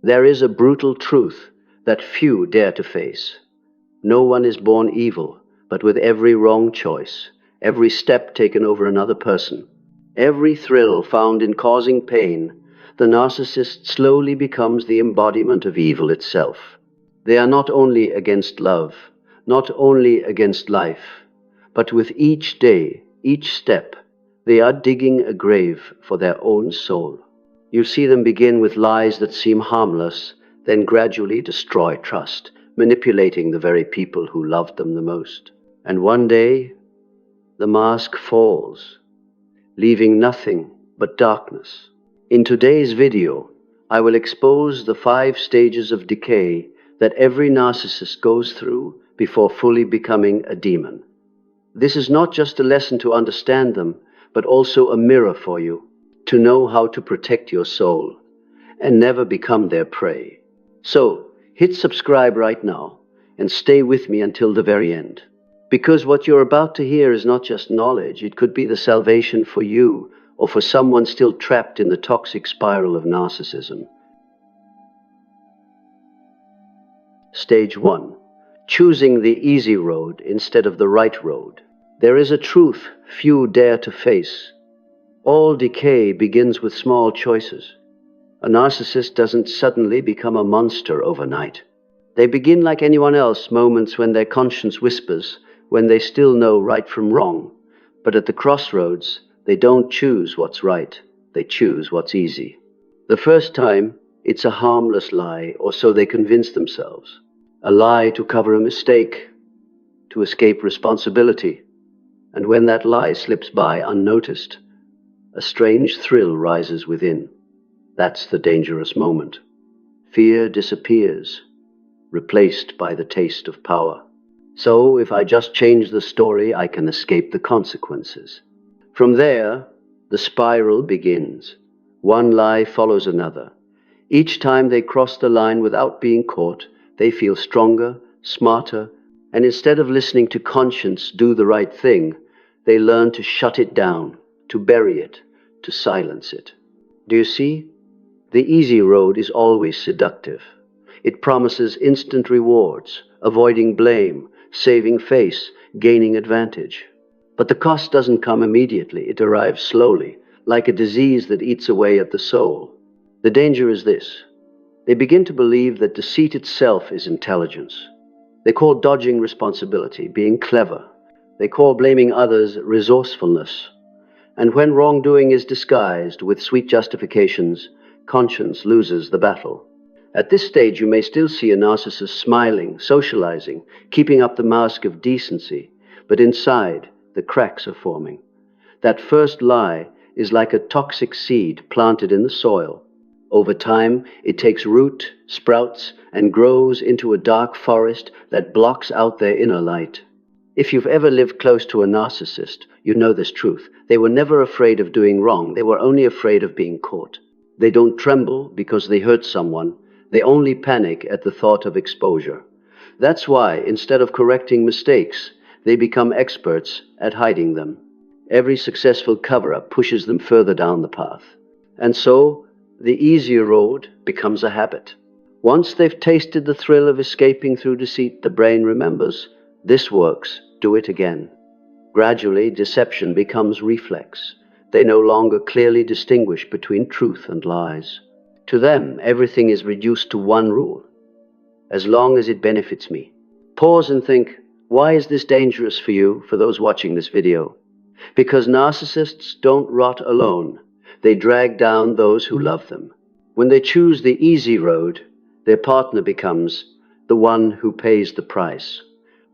There is a brutal truth that few dare to face. No one is born evil, but with every wrong choice, every step taken over another person, every thrill found in causing pain, the narcissist slowly becomes the embodiment of evil itself. They are not only against love, not only against life, but with each day, each step, they are digging a grave for their own soul. You see them begin with lies that seem harmless, then gradually destroy trust, manipulating the very people who loved them the most. And one day, the mask falls, leaving nothing but darkness. In today's video, I will expose the 5 stages of decay that every narcissist goes through before fully becoming a demon. This is not just a lesson to understand them, but also a mirror for you, to know how to protect your soul and never become their prey. So, hit subscribe right now and stay with me until the very end. Because what you're about to hear is not just knowledge, it could be the salvation for you or for someone still trapped in the toxic spiral of narcissism. Stage 1. Choosing the easy road instead of the right road. There is a truth few dare to face. All decay begins with small choices. A narcissist doesn't suddenly become a monster overnight. They begin like anyone else, moments when their conscience whispers, when they still know right from wrong. But at the crossroads, they don't choose what's right, they choose what's easy. The first time, it's a harmless lie, or so they convince themselves. A lie to cover a mistake, to escape responsibility. And when that lie slips by unnoticed, a strange thrill rises within. That's the dangerous moment. Fear disappears, replaced by the taste of power. So if I just change the story, I can escape the consequences. From there, the spiral begins. One lie follows another. Each time they cross the line without being caught, they feel stronger, smarter, and instead of listening to conscience do the right thing, they learn to shut it down, to bury it, to silence it. Do you see? The easy road is always seductive. It promises instant rewards, avoiding blame, saving face, gaining advantage. But the cost doesn't come immediately. It arrives slowly, like a disease that eats away at the soul. The danger is this. They begin to believe that deceit itself is intelligence. They call dodging responsibility being clever. They call blaming others resourcefulness. And when wrongdoing is disguised with sweet justifications, conscience loses the battle. At this stage, you may still see a narcissist smiling, socializing, keeping up the mask of decency, but inside, the cracks are forming. That first lie is like a toxic seed planted in the soil. Over time, it takes root, sprouts, and grows into a dark forest that blocks out their inner light. If you've ever lived close to a narcissist, you know this truth. They were never afraid of doing wrong. They were only afraid of being caught. They don't tremble because they hurt someone. They only panic at the thought of exposure. That's why, instead of correcting mistakes, they become experts at hiding them. Every successful cover-up pushes them further down the path. And so, the easier road becomes a habit. Once they've tasted the thrill of escaping through deceit, the brain remembers, this works, do it again. Gradually, deception becomes reflex. They no longer clearly distinguish between truth and lies. To them, everything is reduced to one rule. As long as it benefits me. Pause and think, why is this dangerous for you, for those watching this video? Because narcissists don't rot alone. They drag down those who love them. When they choose the easy road, their partner becomes the one who pays the price.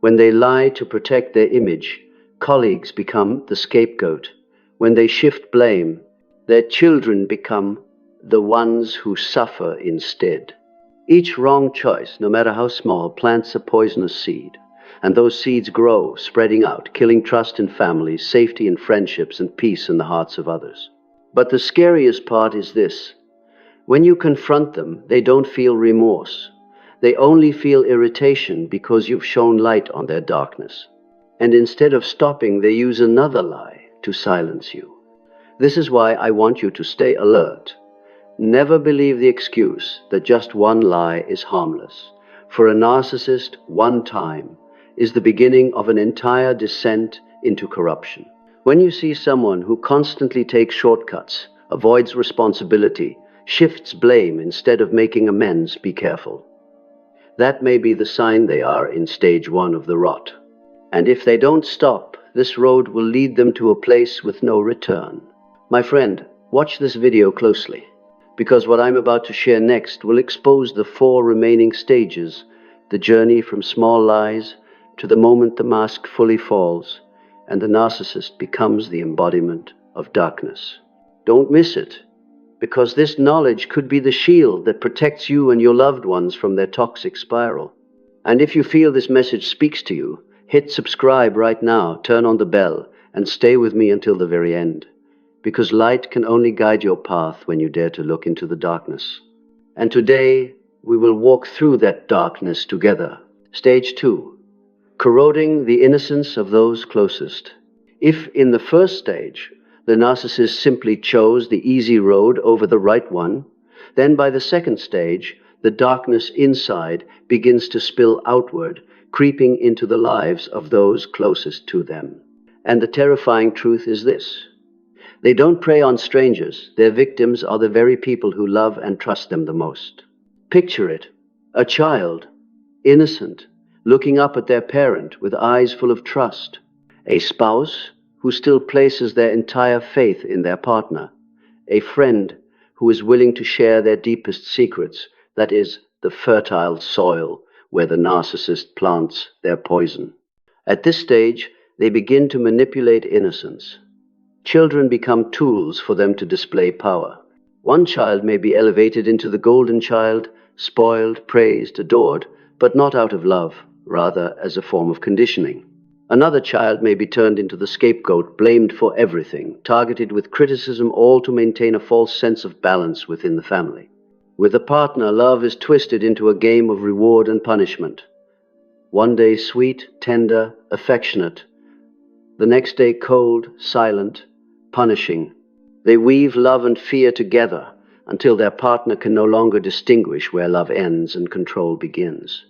When they lie to protect their image, colleagues become the scapegoat. When they shift blame, their children become the ones who suffer instead. Each wrong choice, no matter how small, plants a poisonous seed. And those seeds grow, spreading out, killing trust in families, safety in friendships, and peace in the hearts of others. But the scariest part is this. When you confront them, they don't feel remorse. They only feel irritation because you've shone light on their darkness. And instead of stopping, they use another lie to silence you. This is why I want you to stay alert. Never believe the excuse that just one lie is harmless. For a narcissist, one time is the beginning of an entire descent into corruption. When you see someone who constantly takes shortcuts, avoids responsibility, shifts blame instead of making amends, be careful. That may be the sign they are in stage 1 of the rot. And if they don't stop, this road will lead them to a place with no return. My friend, watch this video closely, because what I'm about to share next will expose the 4 remaining stages, the journey from small lies to the moment the mask fully falls and the narcissist becomes the embodiment of darkness. Don't miss it, because this knowledge could be the shield that protects you and your loved ones from their toxic spiral. And if you feel this message speaks to you, hit subscribe right now, turn on the bell, and stay with me until the very end, because light can only guide your path when you dare to look into the darkness. And today, we will walk through that darkness together. Stage 2, corroding the innocence of those closest. If in the first stage, the narcissist simply chose the easy road over the right one, then by the second stage, the darkness inside begins to spill outward, creeping into the lives of those closest to them. And the terrifying truth is this: they don't prey on strangers. Their victims are the very people who love and trust them the most. Picture it: a child, innocent, looking up at their parent with eyes full of trust. A spouse who still places their entire faith in their partner. A friend who is willing to share their deepest secrets, that is, the fertile soil where the narcissist plants their poison. At this stage, they begin to manipulate innocence. Children become tools for them to display power. One child may be elevated into the golden child, spoiled, praised, adored, but not out of love, rather as a form of conditioning. Another child may be turned into the scapegoat, blamed for everything, targeted with criticism, all to maintain a false sense of balance within the family. With a partner, love is twisted into a game of reward and punishment. One day sweet, tender, affectionate. The next day cold, silent, punishing. They weave love and fear together until their partner can no longer distinguish where love ends and control begins.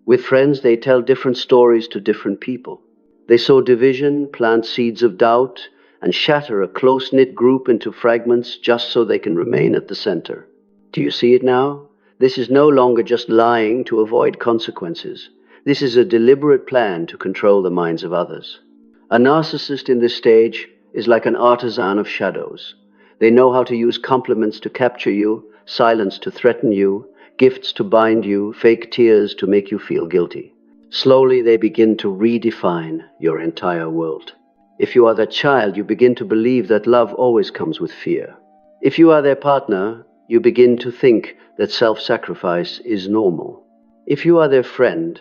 With friends, they tell different stories to different people. They sow division, plant seeds of doubt, and shatter a close-knit group into fragments just so they can remain at the center. Do you see it now? This is no longer just lying to avoid consequences. This is a deliberate plan to control the minds of others. A narcissist in this stage is like an artisan of shadows. They know how to use compliments to capture you, silence to threaten you, gifts to bind you, fake tears to make you feel guilty. Slowly, they begin to redefine your entire world. If you are their child, you begin to believe that love always comes with fear. If you are their partner, you begin to think that self-sacrifice is normal. If you are their friend,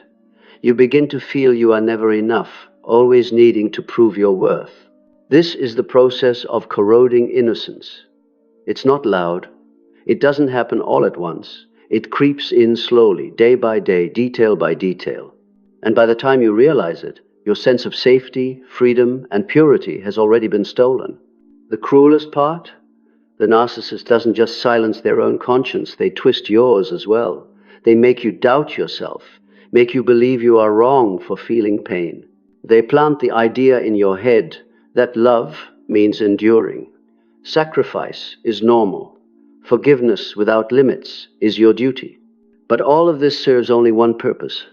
you begin to feel you are never enough, always needing to prove your worth. This is the process of corroding innocence. It's not loud. It doesn't happen all at once. It creeps in slowly, day by day, detail by detail. And by the time you realize it, your sense of safety, freedom, and purity has already been stolen. The cruelest part? The narcissist doesn't just silence their own conscience, they twist yours as well. They make you doubt yourself, make you believe you are wrong for feeling pain. They plant the idea in your head that love means enduring. Sacrifice is normal. Forgiveness without limits is your duty. But all of this serves only one purpose: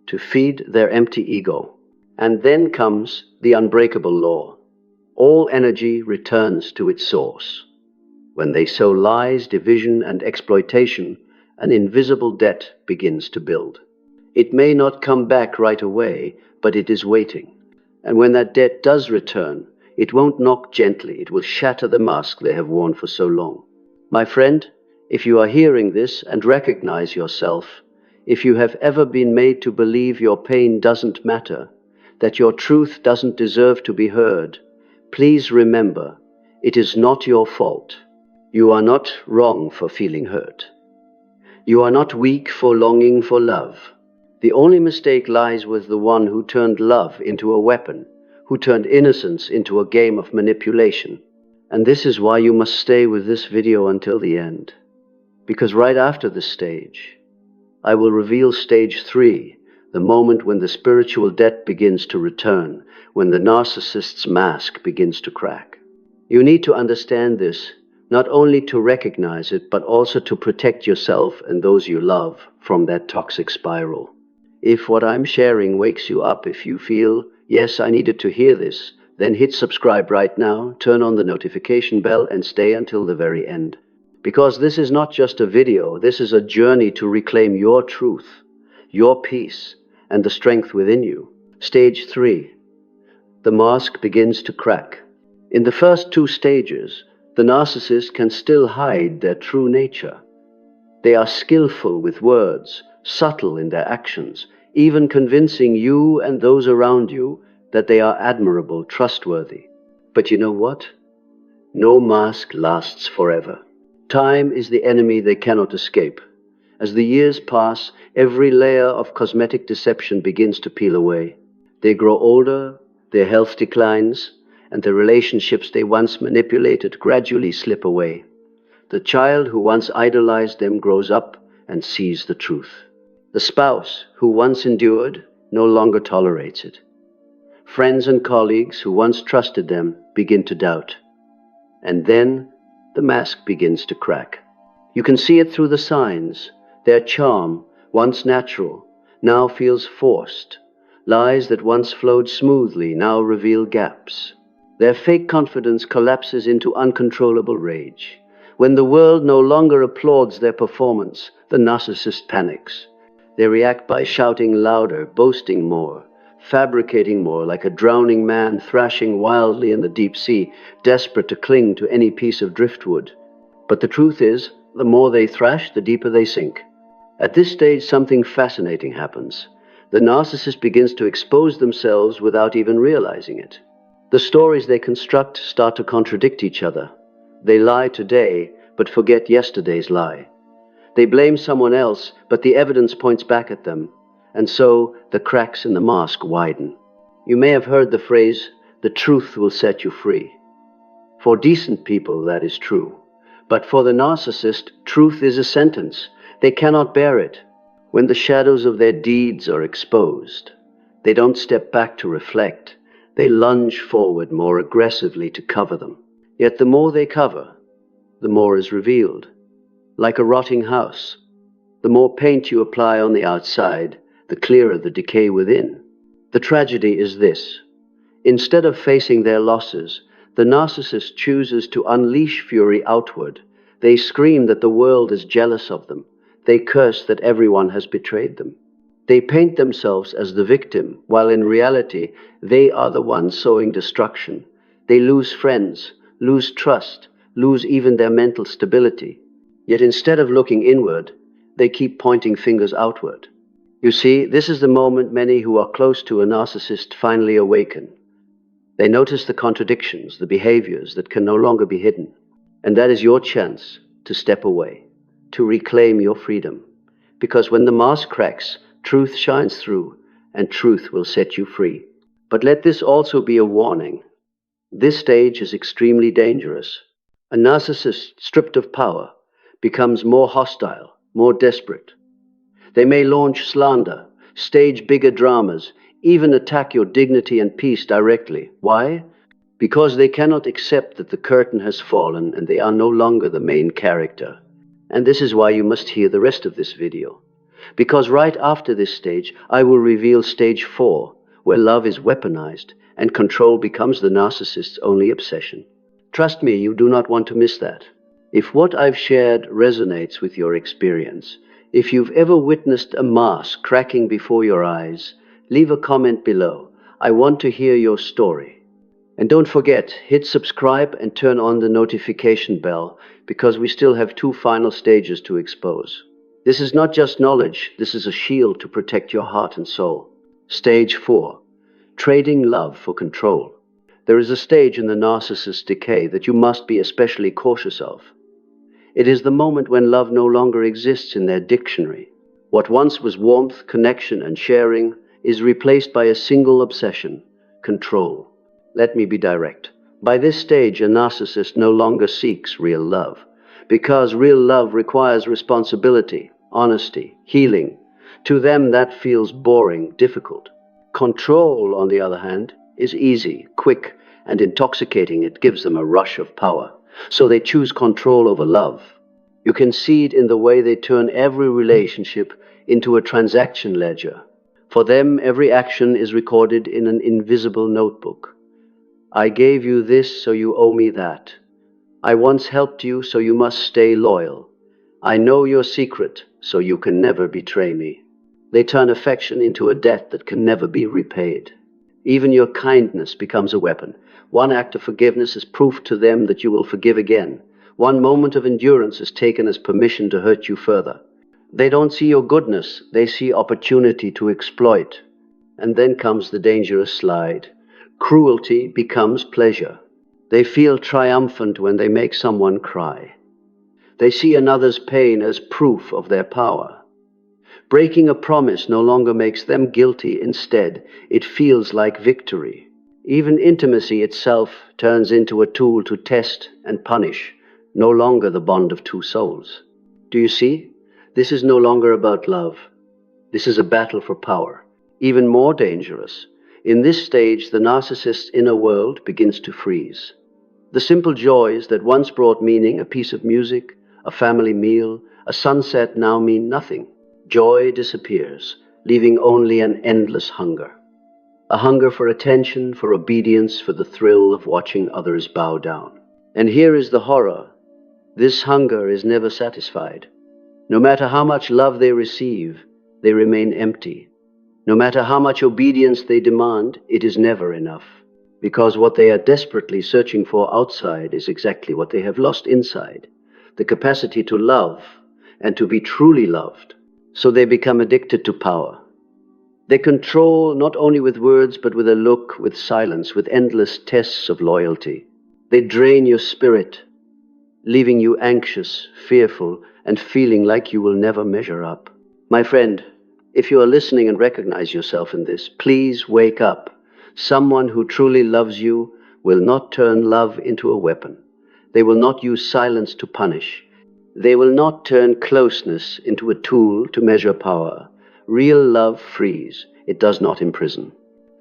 to feed their empty ego. And then comes the unbreakable law. All energy returns to its source. When they sow lies, division, and exploitation, an invisible debt begins to build. It may not come back right away, but it is waiting. And when that debt does return, it won't knock gently. It will shatter the mask they have worn for so long. My friend, if you are hearing this and recognize yourself, if you have ever been made to believe your pain doesn't matter, that your truth doesn't deserve to be heard, please remember, it is not your fault. You are not wrong for feeling hurt. You are not weak for longing for love. The only mistake lies with the one who turned love into a weapon, who turned innocence into a game of manipulation. And this is why you must stay with this video until the end. Because right after this stage, I will reveal stage 3, the moment when the spiritual debt begins to return, when the narcissist's mask begins to crack. You need to understand this, not only to recognize it, but also to protect yourself and those you love from that toxic spiral. If what I'm sharing wakes you up, if you feel, yes, I needed to hear this, then hit subscribe right now, turn on the notification bell, and stay until the very end. Because this is not just a video, this is a journey to reclaim your truth, your peace, and the strength within you. Stage 3. The mask begins to crack. In the first 2 stages, the narcissist can still hide their true nature. They are skillful with words, subtle in their actions, even convincing you and those around you that they are admirable, trustworthy. But you know what? No mask lasts forever. Time is the enemy they cannot escape. As the years pass, every layer of cosmetic deception begins to peel away. They grow older, their health declines, and the relationships they once manipulated gradually slip away. The child who once idolized them grows up and sees the truth. The spouse who once endured no longer tolerates it. Friends and colleagues who once trusted them begin to doubt. And then the mask begins to crack. You can see it through the signs. Their charm, once natural, now feels forced. Lies that once flowed smoothly now reveal gaps. Their fake confidence collapses into uncontrollable rage. When the world no longer applauds their performance, the narcissist panics. They react by shouting louder, boasting more, fabricating more, like a drowning man thrashing wildly in the deep sea, desperate to cling to any piece of driftwood. But the truth is, the more they thrash, the deeper they sink. At this stage, something fascinating happens. The narcissist begins to expose themselves without even realizing it. The stories they construct start to contradict each other. They lie today, but forget yesterday's lie. They blame someone else, but the evidence points back at them. And so, the cracks in the mask widen. You may have heard the phrase, "The truth will set you free." For decent people, that is true. But for the narcissist, truth is a sentence. They cannot bear it. When the shadows of their deeds are exposed, they don't step back to reflect. They lunge forward more aggressively to cover them. Yet the more they cover, the more is revealed. Like a rotting house, the more paint you apply on the outside, the clearer the decay within. The tragedy is this. Instead of facing their losses, the narcissist chooses to unleash fury outward. They scream that the world is jealous of them. They curse that everyone has betrayed them. They paint themselves as the victim, while in reality, they are the ones sowing destruction. They lose friends, lose trust, lose even their mental stability. Yet instead of looking inward, they keep pointing fingers outward. You see, this is the moment many who are close to a narcissist finally awaken. They notice the contradictions, the behaviors that can no longer be hidden. And that is your chance to step away, to reclaim your freedom. Because when the mask cracks, truth shines through, and truth will set you free. But let this also be a warning. This stage is extremely dangerous. A narcissist stripped of power becomes more hostile, more desperate. They may launch slander, stage bigger dramas, even attack your dignity and peace directly. Why? Because they cannot accept that the curtain has fallen and they are no longer the main character. And this is why you must hear the rest of this video. Because right after this stage, I will reveal stage 4, where love is weaponized and control becomes the narcissist's only obsession. Trust me, you do not want to miss that. If what I've shared resonates with your experience, if you've ever witnessed a mask cracking before your eyes, leave a comment below. I want to hear your story. And don't forget, hit subscribe and turn on the notification bell, because we still have 2 final stages to expose. This is not just knowledge, this is a shield to protect your heart and soul. Stage 4. Trading love for control. There is a stage in the narcissist's decay that you must be especially cautious of. It is the moment when love no longer exists in their dictionary. What once was warmth, connection, and sharing is replaced by a single obsession: control. Let me be direct. By this stage, a narcissist no longer seeks real love, because real love requires responsibility, honesty, healing. To them, that feels boring, difficult. Control, on the other hand, is easy, quick, and intoxicating. It gives them a rush of power. So they choose control over love. You can see it in the way they turn every relationship into a transaction ledger. For them, every action is recorded in an invisible notebook. I gave you this, so you owe me that. I once helped you, so you must stay loyal. I know your secret, so you can never betray me. They turn affection into a debt that can never be repaid. Even your kindness becomes a weapon. One act of forgiveness is proof to them that you will forgive again. One moment of endurance is taken as permission to hurt you further. They don't see your goodness, they see opportunity to exploit. And then comes the dangerous slide. Cruelty becomes pleasure. They feel triumphant when they make someone cry. They see another's pain as proof of their power. Breaking a promise no longer makes them guilty. Instead, it feels like victory. Even intimacy itself turns into a tool to test and punish, no longer the bond of two souls. Do you see? This is no longer about love. This is a battle for power. Even more dangerous. In this stage, the narcissist's inner world begins to freeze. The simple joys that once brought meaning, a piece of music, a family meal, a sunset, now mean nothing. Joy disappears, leaving only an endless hunger. A hunger for attention, for obedience, for the thrill of watching others bow down. And here is the horror. This hunger is never satisfied. No matter how much love they receive, they remain empty. No matter how much obedience they demand, it is never enough. Because what they are desperately searching for outside is exactly what they have lost inside. The capacity to love and to be truly loved. So they become addicted to power. They control not only with words, but with a look, with silence, with endless tests of loyalty. They drain your spirit, leaving you anxious, fearful, and feeling like you will never measure up. My friend, if you are listening and recognize yourself in this, please wake up. Someone who truly loves you will not turn love into a weapon. They will not use silence to punish. They will not turn closeness into a tool to measure power. Real love frees. It does not imprison.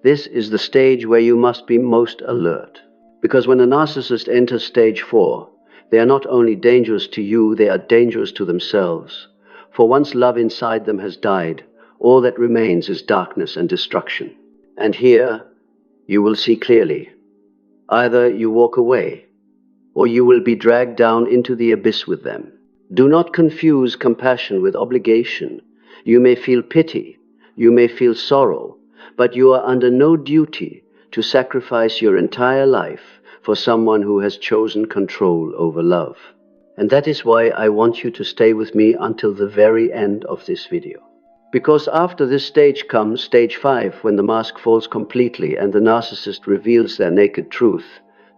This is the stage where you must be most alert. Because when a narcissist enters stage 4, they are not only dangerous to you, they are dangerous to themselves. For once love inside them has died, all that remains is darkness and destruction. And here, you will see clearly. Either you walk away, or you will be dragged down into the abyss with them. Do not confuse compassion with obligation. You may feel pity, you may feel sorrow, but you are under no duty to sacrifice your entire life for someone who has chosen control over love. And that is why I want you to stay with me until the very end of this video. Because after this stage comes stage 5, when the mask falls completely and the narcissist reveals their naked truth.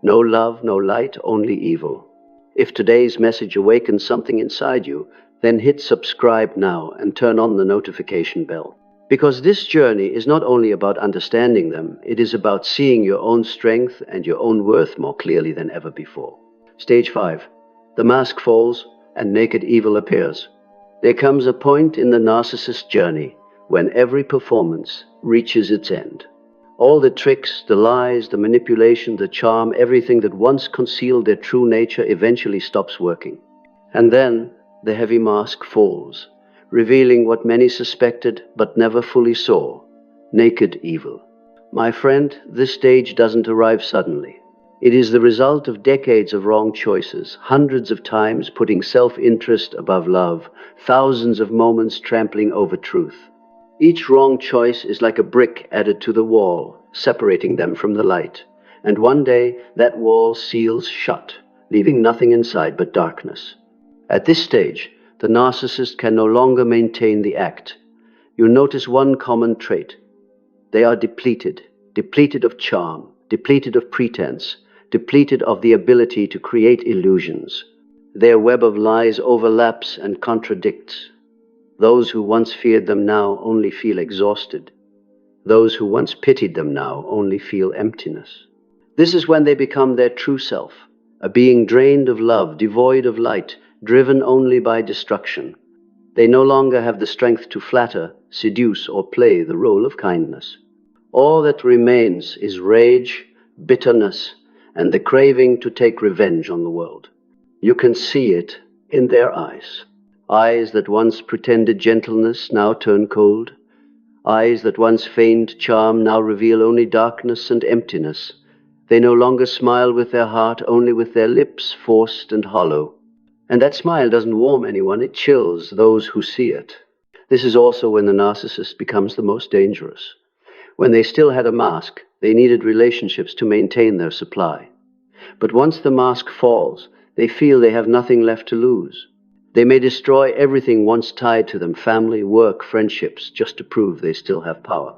No love, no light, only evil. If today's message awakens something inside you, then hit subscribe now and turn on the notification bell. Because this journey is not only about understanding them, it is about seeing your own strength and your own worth more clearly than ever before. Stage 5. The mask falls and naked evil appears. There comes a point in the narcissist journey when every performance reaches its end. All the tricks, the lies, the manipulation, the charm, everything that once concealed their true nature eventually stops working. And then the heavy mask falls, revealing what many suspected but never fully saw: naked evil. My friend, this stage doesn't arrive suddenly. It is the result of decades of wrong choices, hundreds of times putting self-interest above love, thousands of moments trampling over truth. Each wrong choice is like a brick added to the wall, separating them from the light. And one day, that wall seals shut, leaving nothing inside but darkness. At this stage, the narcissist can no longer maintain the act. You'll notice one common trait. They are depleted of charm, depleted of pretense, depleted of the ability to create illusions. Their web of lies overlaps and contradicts. Those who once feared them now only feel exhausted. Those who once pitied them now only feel emptiness. This is when they become their true self, a being drained of love, devoid of light, driven only by destruction. They no longer have the strength to flatter, seduce, or play the role of kindness. All that remains is rage, bitterness, and the craving to take revenge on the world. You can see it in their eyes. Eyes that once pretended gentleness now turn cold. Eyes that once feigned charm now reveal only darkness and emptiness. They no longer smile with their heart, only with their lips, forced and hollow. And that smile doesn't warm anyone, it chills those who see it. This is also when the narcissist becomes the most dangerous. When they still had a mask, they needed relationships to maintain their supply. But once the mask falls, they feel they have nothing left to lose. They may destroy everything once tied to them, family, work, friendships, just to prove they still have power.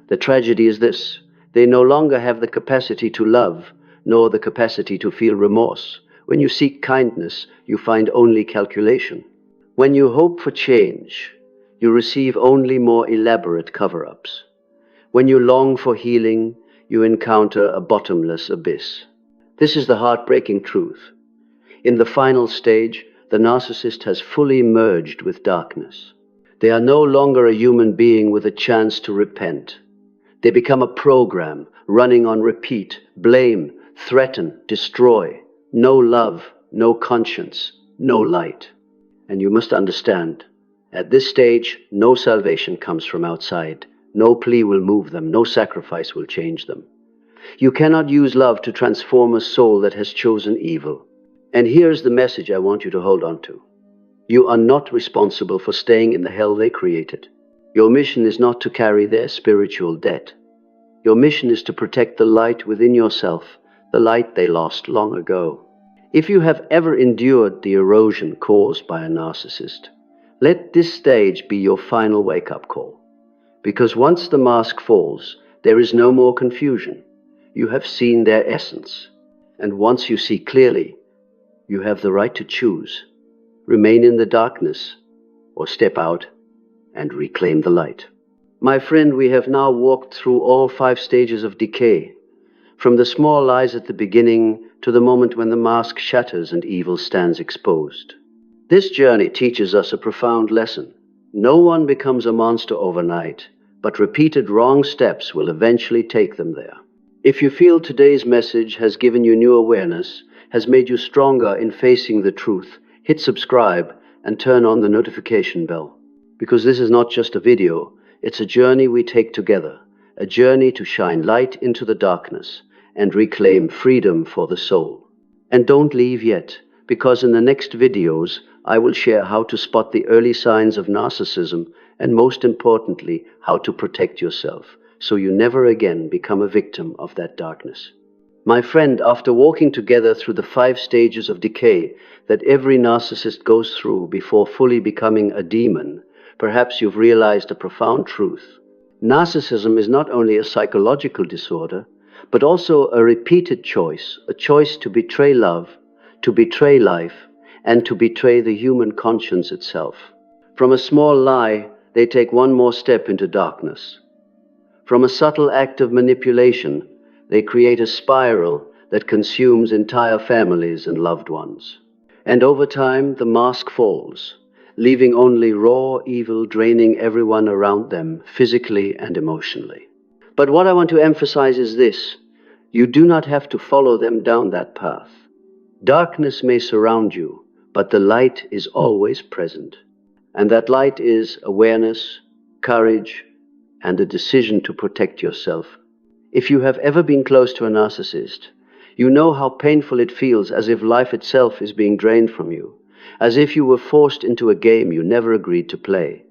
The tragedy is this: they no longer have the capacity to love, nor the capacity to feel remorse. When you seek kindness, you find only calculation. When you hope for change, you receive only more elaborate cover-ups. When you long for healing, you encounter a bottomless abyss. This is the heartbreaking truth. In the final stage, the narcissist has fully merged with darkness. They are no longer a human being with a chance to repent. They become a program running on repeat: blame, threaten, destroy. No love, no conscience, no light. And you must understand, at this stage, no salvation comes from outside. No plea will move them, no sacrifice will change them. You cannot use love to transform a soul that has chosen evil. And here's the message I want you to hold on to. You are not responsible for staying in the hell they created. Your mission is not to carry their spiritual debt. Your mission is to protect the light within yourself, the light they lost long ago. If you have ever endured the erosion caused by a narcissist, let this stage be your final wake-up call. Because once the mask falls, there is no more confusion. You have seen their essence. And once you see clearly, you have the right to choose. Remain in the darkness, or step out and reclaim the light. My friend, we have now walked through all 5 stages of decay. From the small lies at the beginning to the moment when the mask shatters and evil stands exposed. This journey teaches us a profound lesson. No one becomes a monster overnight, but repeated wrong steps will eventually take them there. If you feel today's message has given you new awareness, has made you stronger in facing the truth, hit subscribe and turn on the notification bell. Because this is not just a video, it's a journey we take together, a journey to shine light into the darkness and reclaim freedom for the soul. And don't leave yet, because in the next videos, I will share how to spot the early signs of narcissism and, most importantly, how to protect yourself so you never again become a victim of that darkness. My friend, after walking together through the 5 stages of decay that every narcissist goes through before fully becoming a demon, perhaps you've realized a profound truth. Narcissism is not only a psychological disorder, but also a repeated choice, a choice to betray love, to betray life, and to betray the human conscience itself. From a small lie, they take one more step into darkness. From a subtle act of manipulation, they create a spiral that consumes entire families and loved ones. And over time, the mask falls, leaving only raw evil draining everyone around them, physically and emotionally. But what I want to emphasize is this: you do not have to follow them down that path. Darkness may surround you, but the light is always present. And that light is awareness, courage, and a decision to protect yourself. If you have ever been close to a narcissist, you know how painful it feels, as if life itself is being drained from you, as if you were forced into a game you never agreed to play.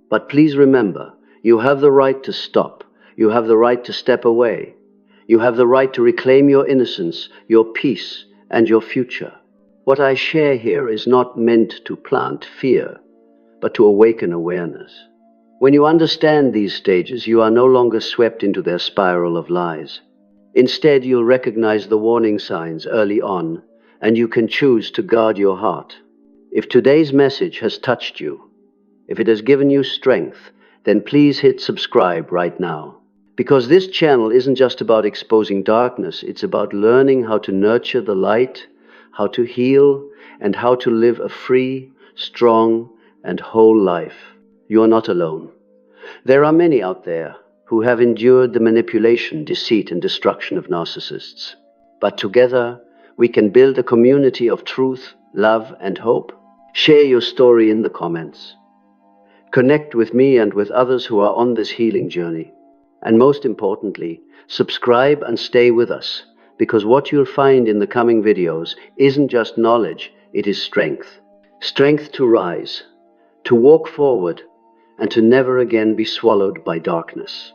But please remember, you have the right to stop. You have the right to step away. You have the right to reclaim your innocence, your peace, and your future. What I share here is not meant to plant fear, but to awaken awareness. When you understand these stages, you are no longer swept into their spiral of lies. Instead, you'll recognize the warning signs early on, and you can choose to guard your heart. If today's message has touched you, if it has given you strength, then please hit subscribe right now. Because this channel isn't just about exposing darkness, it's about learning how to nurture the light, how to heal, and how to live a free, strong, and whole life. You are not alone. There are many out there who have endured the manipulation, deceit, and destruction of narcissists. But together, we can build a community of truth, love, and hope. Share your story in the comments. Connect with me and with others who are on this healing journey. And most importantly, subscribe and stay with us, because what you'll find in the coming videos isn't just knowledge, it is strength. Strength to rise, to walk forward, and to never again be swallowed by darkness.